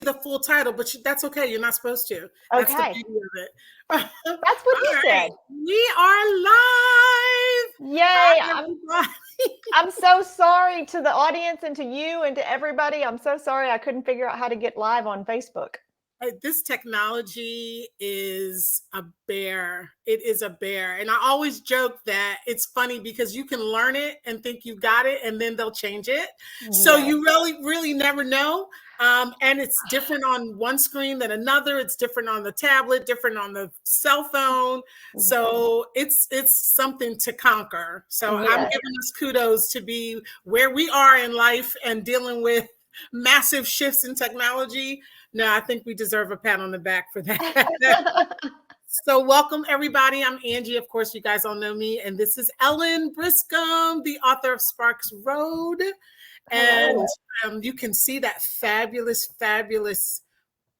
the full title, but that's okay. You're not supposed to. That's the Okay. beauty of it. That's what he said. We are live. Yay. Hi, everybody. I'm so sorry to the audience and to you and to everybody. I'm so sorry I couldn't figure out how to get live on Facebook. This technology is a bear. It is a bear. And I always joke that it's funny because you can learn it and think you got it, and then they'll change it. So you really never know. And it's different on one screen than another. It's different on the tablet, different on the cell phone. So it's something to conquer. So I'm giving us kudos to be where we are in life and dealing with massive shifts in technology. No, I think we deserve a pat on the back for that. So welcome, everybody. I'm Angie. Of course, you guys all know me. And this is Ellen Briscom, the author of Sparks Road. And you can see that fabulous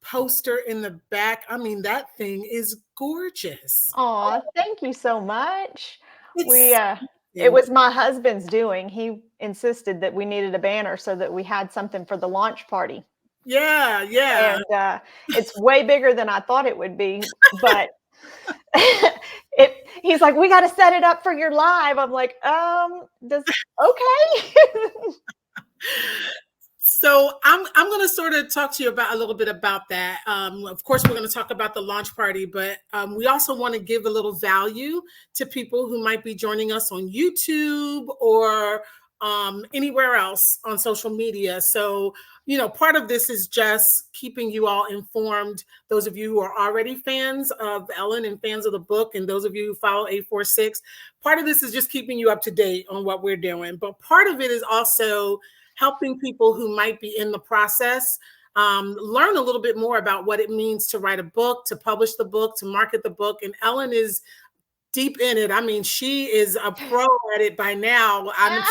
poster in the back. I mean, that thing is gorgeous. Oh, thank you so much. It was my husband's doing. He insisted that we needed a banner so that we had something for the launch party. Yeah. And it's way bigger than I thought it would be, but he's like, we got to set it up for your live. I'm like, okay. So I'm going to sort of talk to you about a little bit about that. Of course, we're going to talk about the launch party, but we also want to give a little value to people who might be joining us on YouTube or anywhere else on social media. So, part of this is just keeping you all informed. Those of you who are already fans of Ellen and fans of the book, and those of you who follow 846, part of this is just keeping you up to date on what we're doing. But part of it is also helping people who might be in the process learn a little bit more about what it means to write a book, to publish the book, to market the book. And Ellen is deep in it. I mean, she is a pro at it by now. I'm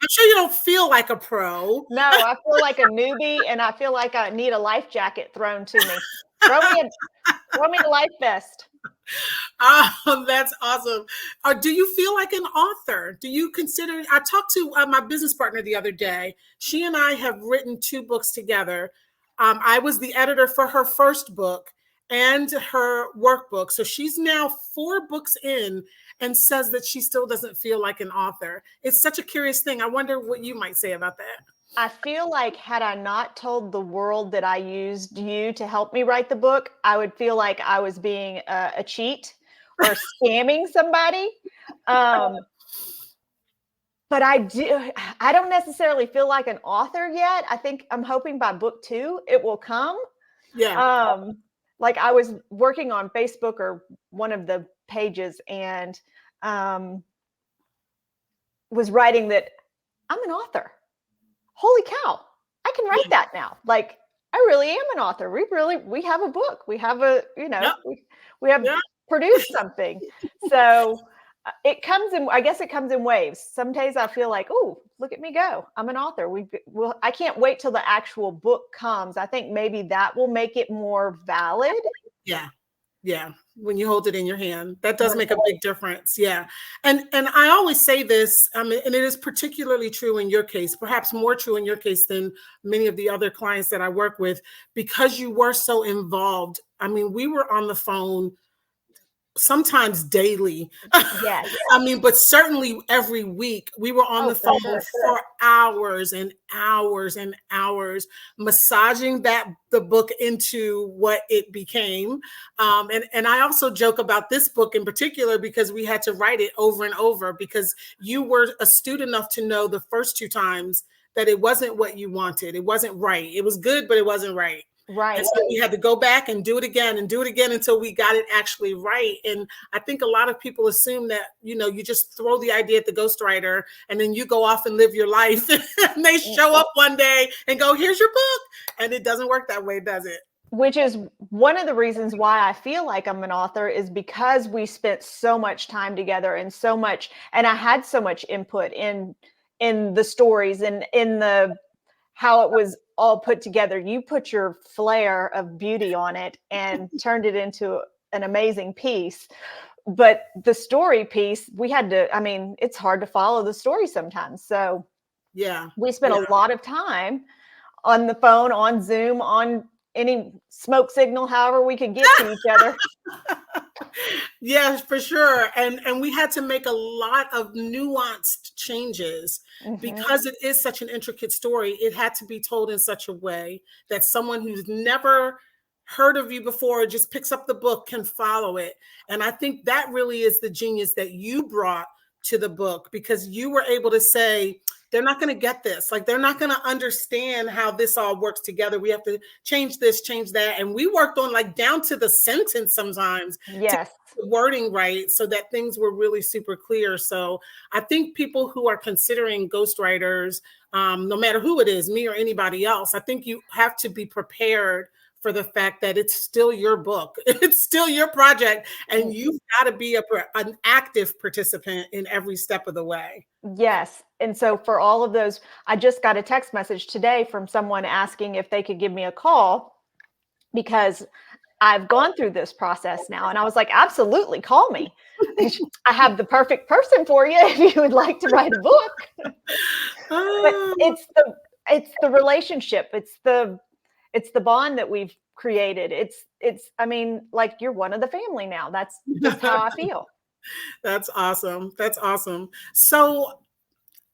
sure you don't feel like a pro. No, I feel like a newbie, and I feel like I need a life jacket thrown to me. Throw me a life vest. That's awesome. Do you feel like an author? Do you consider? I talked to my business partner the other day. She and I have written 2 books together. I was the editor for her first book and her workbook. So she's now 4 books in and says that she still doesn't feel like an author. It's such a curious thing. I wonder what you might say about that. I feel like had I not told the world that I used you to help me write the book, I would feel like I was being a cheat or scamming somebody. But I don't necessarily feel like an author yet. I think I'm hoping by book 2, it will come. Yeah. Like I was working on Facebook or one of the pages and was writing that I'm an author. Holy cow, I can write that now. Like, I really am an author. We have a book. We have we have produced something. So it comes in waves. Some days I feel like, oh, look at me go. I'm an author. I can't wait till the actual book comes. I think maybe that will make it more valid. Yeah. When you hold it in your hand, that does make a big difference. Yeah. And I always say this, and it is particularly true in your case, perhaps more true in your case than many of the other clients that I work with, because you were so involved. I mean, we were on the phone sometimes daily. Yes. I mean, but certainly every week we were on the phone for hours and hours and hours, massaging the book into what it became. And I also joke about this book in particular because we had to write it over and over because you were astute enough to know the first 2 times that it wasn't what you wanted. It wasn't right. It was good, but it wasn't right. Right. And so we had to go back and do it again until we got it actually right. And I think a lot of people assume that, you just throw the idea at the ghostwriter and then you go off and live your life and they show up one day and go, here's your book. And it doesn't work that way, does it? Which is one of the reasons why I feel like I'm an author is because we spent so much time together and I had so much input in the stories and in how it was all put together. You put your flair of beauty on it and turned it into an amazing piece. But the story piece, it's hard to follow the story sometimes. So yeah, we spent a lot of time on the phone, on Zoom, on any smoke signal, however we could get to each other. Yes, for sure. And we had to make a lot of nuanced changes Mm-hmm. because it is such an intricate story. It had to be told in such a way that someone who's never heard of you before just picks up the book can follow it. And I think that really is the genius that you brought to the book, because you were able to say, they're not going to get this. Like, they're not going to understand how this all works together. We have to change this, change that. And we worked on, like, down to the sentence sometimes to Yes. the wording right so that things were really super clear. So I think people who are considering ghostwriters, no matter who it is, me or anybody else, I think you have to be prepared for the fact that it's still your book. It's still your project, and you've got to be an active participant in every step of the way. Yes. And so for all of those, I just got a text message today from someone asking if they could give me a call because I've gone through this process now. And I was like, absolutely, call me. I have the perfect person for you if you would like to write a book. But it's the relationship. It's the bond that we've created. I mean, like, you're one of the family now. That's just how I feel. That's awesome. That's awesome. So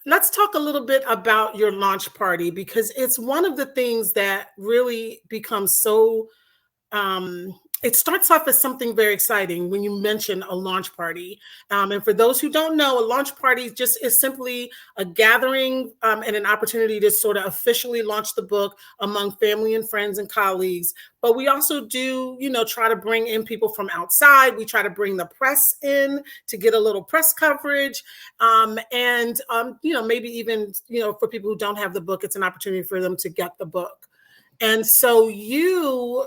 let's talk a little bit about your launch party, because it's one of the things that really becomes so it starts off as something very exciting when you mention a launch party. And for those who don't know, a launch party just is simply a gathering and an opportunity to sort of officially launch the book among family and friends and colleagues. But we also do, try to bring in people from outside. We try to bring the press in to get a little press coverage. Maybe even, for people who don't have the book, it's an opportunity for them to get the book. And so you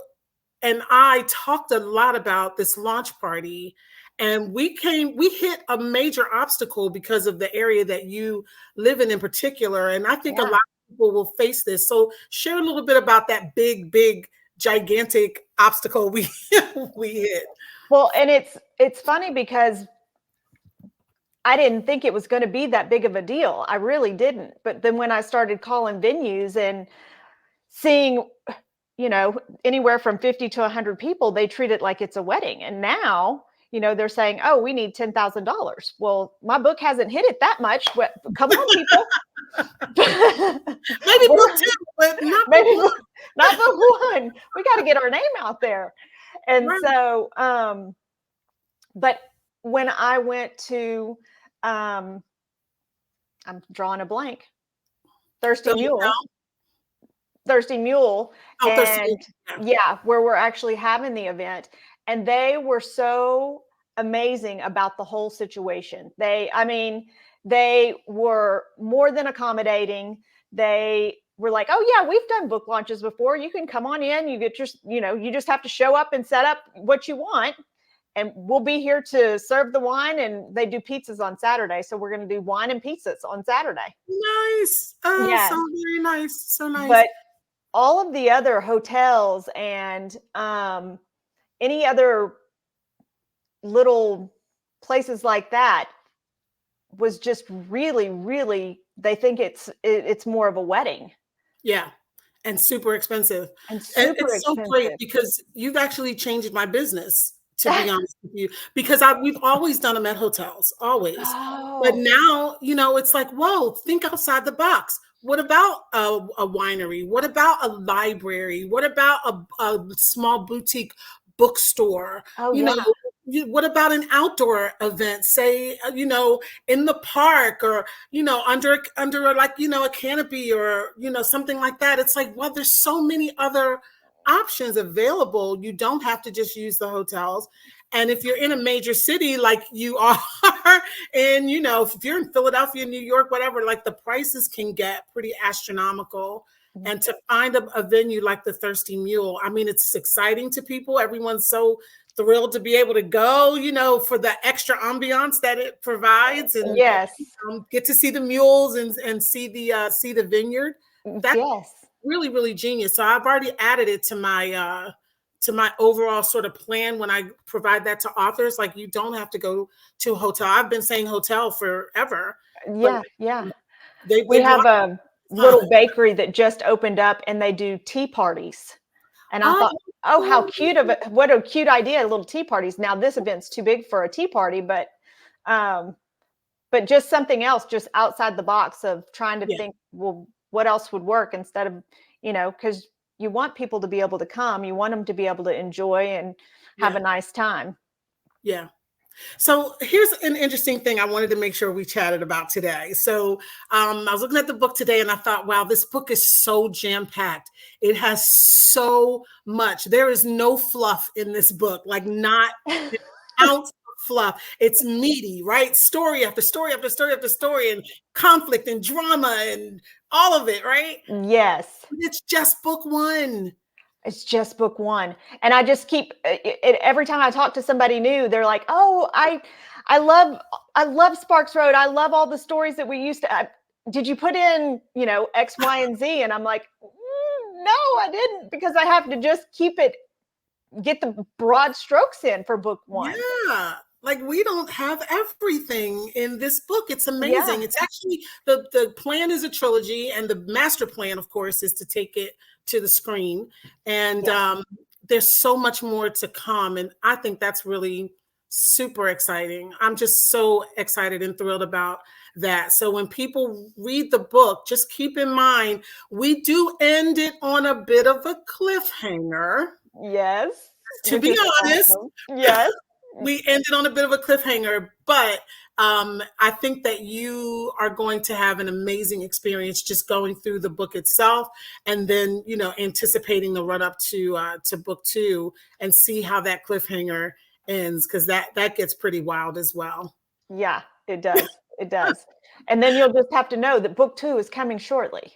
and I talked a lot about this launch party, and we hit a major obstacle because of the area that you live in particular. And I think a lot of people will face this. So share a little bit about that big, gigantic obstacle we hit. Well, and it's funny because I didn't think it was going to be that big of a deal. I really didn't. But then when I started calling venues and seeing, anywhere from 50 to 100 people, they treat it like it's a wedding. And now, they're saying, oh, we need $10,000. Well, my book hasn't hit it that much. But come on, people. Maybe book two, but not book one. We got to get our name out there. And right. So, but when I went to, I'm drawing a blank, Thirsty Mule. And where we're actually having the event. And they were so amazing about the whole situation. They were more than accommodating. They were like, oh yeah, we've done book launches before. You can come on in. You get you just have to show up and set up what you want. And we'll be here to serve the wine. And they do pizzas on Saturday. So we're going to do wine and pizzas on Saturday. Nice. Oh, yes. So very nice. So nice. But all of the other hotels and any other little places like that was just really, really, they think it's more of a wedding. Yeah. And super expensive. And it's so great because you've actually changed my business, to be honest with you, because we've always done them at hotels, always. Oh. But now, it's like, whoa, think outside the box. What about a winery? What about a library? What about a small boutique bookstore? What about an outdoor event, say, in the park, or, under like, a canopy, or, something like that. It's like, well, there's so many other options available. You don't have to just use the hotels. And if you're in a major city like you are, and if you're in Philadelphia, New York, whatever, like, the prices can get pretty astronomical. Mm-hmm. And to find a venue like the Thirsty Mule, I mean, it's exciting to people. Everyone's so thrilled to be able to go, for the extra ambiance that it provides, and get to see the mules and see the vineyard. That's really, really genius. So I've already added it to my overall sort of plan when I provide that to authors. Like, you don't have to go to a hotel. I've been saying hotel forever. Yeah. We have a little bakery that just opened up, and they do tea parties. And I Oh, thought, oh, how cute of it. What a cute idea. Little tea parties. Now this event's too big for a tea party, um, but just something else, just outside the box of trying to yeah, think, well, what else would work instead of, because you want people to be able to come, you want them to be able to enjoy and have yeah, a nice time. yeah. So here's an interesting thing I wanted to make sure we chatted about today. So I was looking at the book today and I thought, wow, this book is so jam-packed. It has so much. There is no fluff in this book, like not an ounce of fluff. It's meaty, right? Story after story after story after story, and conflict and drama and all of it, right? Yes. It's just book one. It's just book one, and I just keep every time I talk to somebody new, they're like, "Oh, I love I love Sparks Road. I love all the stories that we used to." Did you put in X, Y, and Z? And I'm like, no, I didn't, because I have to just get the broad strokes in for book one. Yeah. Like we don't have everything in this book. It's Yeah, amazing. It's actually the plan is a trilogy, and the master plan, of course, is to take it to the screen. And yeah, there's so much more to come. And I think that's really super exciting. I'm just so excited and thrilled about that. So when people read the book, just keep in mind we do end it on a bit of a cliffhanger. yes, To which be is honest, awesome. Yes, we ended on a bit of a cliffhanger, but I think that you are going to have an amazing experience just going through the book itself, and then anticipating the run up to book two, and see how that cliffhanger ends, because that gets pretty wild as well. yeah, it does. It does. And then you'll just have to know that book two is coming shortly.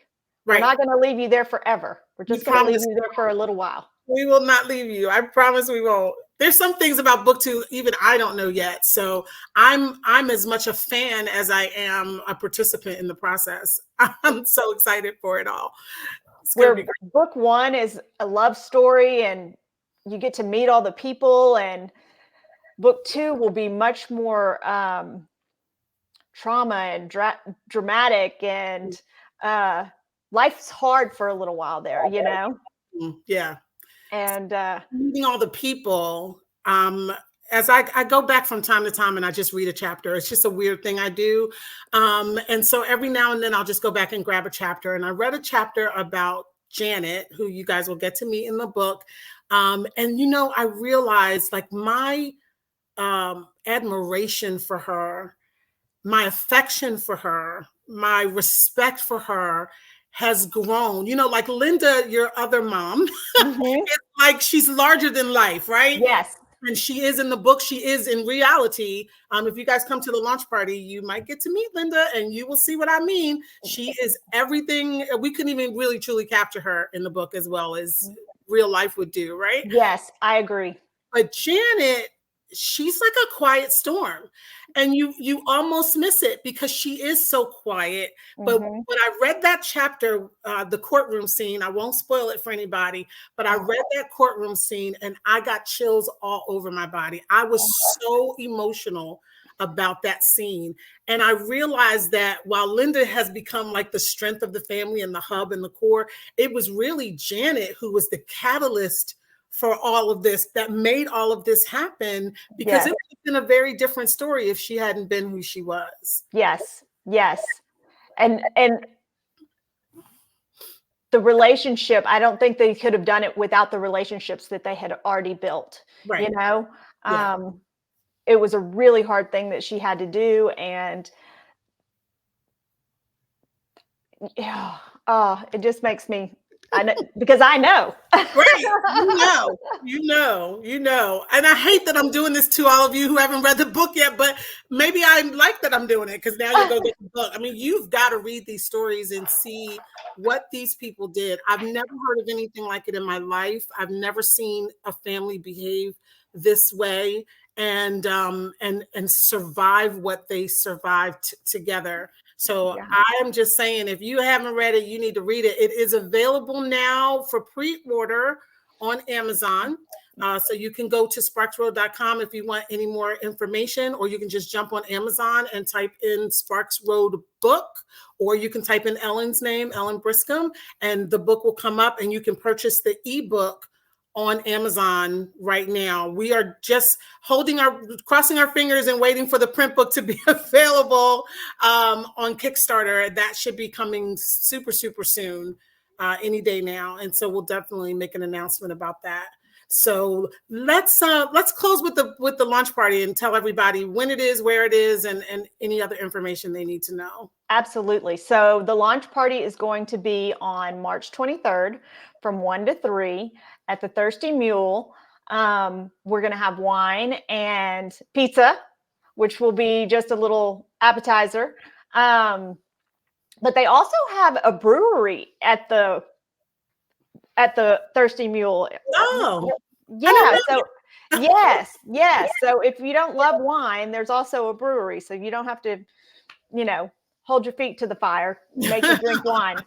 We're Right? not going to leave you there forever. We're You just going to leave promise you there for a little while. we will not leave you. I promise we won't. There's some things about book two even I don't know yet. So I'm as much a fan as I am a participant in the process. I'm so excited for it all. It's gonna be Where great. book one is a love story and you get to meet all the people, and book two will be much more trauma and dramatic, and uh, life's hard for a little while there. Yeah. And Meeting all the people. As I go back from time to time and I just read a chapter. It's just a weird thing I do. And so every now and then I'll just go back and grab a chapter. And I read a chapter about Janet, who you guys will get to meet in the book. And I realized like my admiration for her, my affection for her, my respect for her has grown. Like Linda, your other mom, mhm, it's like she's larger than life, right? yes, And she is in the book. She is in reality. If you guys come to the launch party, you might get to meet Linda, and you will see what I mean. She is everything. We couldn't even really truly capture her in the book as well as real life would do, right? yes, I agree. But Janet, she's like a quiet storm, and you almost miss it because she is so quiet. But Mhm. when I read that chapter, the courtroom scene, I won't spoil it for anybody, but I read that courtroom scene and I got chills all over my body. I was so emotional about that scene. And I realized that while Linda has become like the strength of the family and the hub and the core, it was really Janet who was the catalyst for all of this, that made all of this happen, because Yes, it would have been a very different story if she hadn't been who she was. yes, yes. And the relationship, I don't think they could have done it without the relationships that they had already built, you Right. know? Yeah. Um, it was a really hard thing that she had to do, and yeah, oh, it just makes me, I know, because I know. Right. And I hate that I'm doing this to all of you who haven't read the book yet, but maybe I like that I'm doing it because now you'll go get the book. I mean, you've got to read these stories and see what these people did. I've never heard of anything like it in my life. I've never seen a family behave this way and survive what they survived together. So Yeah. I'm just saying, if you haven't read it, you need to read it. It is available now for pre-order on Amazon. So you can go to sparksroad.com if you want any more information, or you can just jump on Amazon and type in Sparks Road book, or you can type in Ellen's name, Ellen Briscom, and the book will come up, and you can purchase the ebook on Amazon right now. We are just crossing our fingers and waiting for the print book to be available on Kickstarter. That should be coming super, super soon, any day now. And so we'll definitely make an announcement about that. So let's close with the launch party and tell everybody when it is, where it is, and any other information they need to know. Absolutely. So the launch party is going to be on March 23rd from 1 to 3 at the Thirsty Mule. We're going to have wine and pizza, which will be just a little appetizer. But they also have a brewery at the Thirsty Mule. Oh, yeah. So yes. So if you don't love wine, there's also a brewery. So you don't have to, hold your feet to the fire, make you drink wine.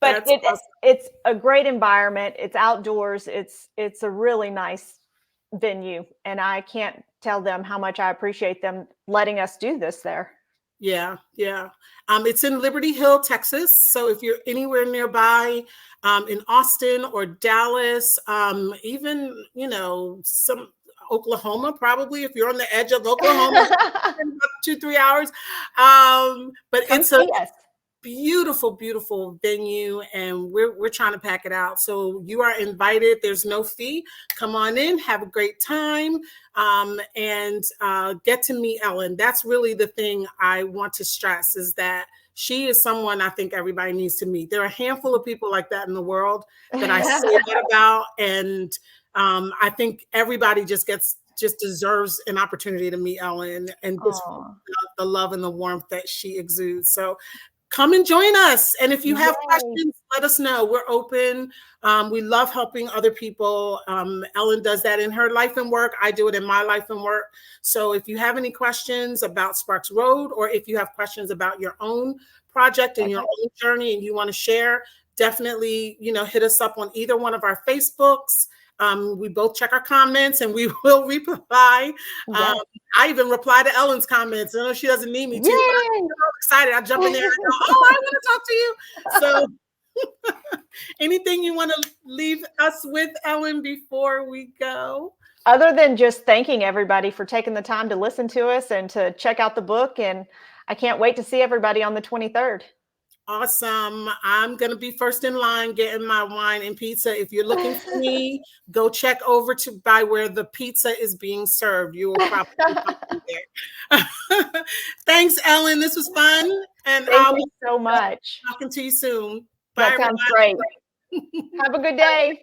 But awesome. It's a great environment. It's outdoors. It's a really nice venue, and I can't tell them how much I appreciate them letting us do this there. Yeah. It's in Liberty Hill, Texas. So if you're anywhere nearby, in Austin or Dallas, even some Oklahoma, probably if you're on the edge of Oklahoma, 2-3 hours. But it's a beautiful, beautiful venue, and we're trying to pack it out. So you are invited. There's no fee. Come on in, have a great time, and get to meet Ellen. That's really the thing I want to stress, is that she is someone I think everybody needs to meet. There are a handful of people like that in the world that I say that about, and I think everybody just deserves an opportunity to meet Ellen and just the love and the warmth that she exudes. So come and join us. And if you have questions, let us know. We're open. We love helping other people. Ellen does that in her life and work. I do it in my life and work. So if you have any questions about Sparks Road, or if you have questions about your own project and your own journey and you want to share, definitely, hit us up on either one of our Facebooks. We both check our comments and we will reply. I even reply to Ellen's comments. I know she doesn't need me to, but I'm so excited. I jump in there and go, I want to talk to you. So anything you want to leave us with, Ellen, before we go? Other than just thanking everybody for taking the time to listen to us and to check out the book. And I can't wait to see everybody on the 23rd. Awesome. I'm going to be first in line getting my wine and pizza. If you're looking for me, go check over by where the pizza is being served. You will probably find me there. Thanks, Ellen. This was fun. And thank you so much. Talking to you soon. Bye. That sounds great. Have a good day.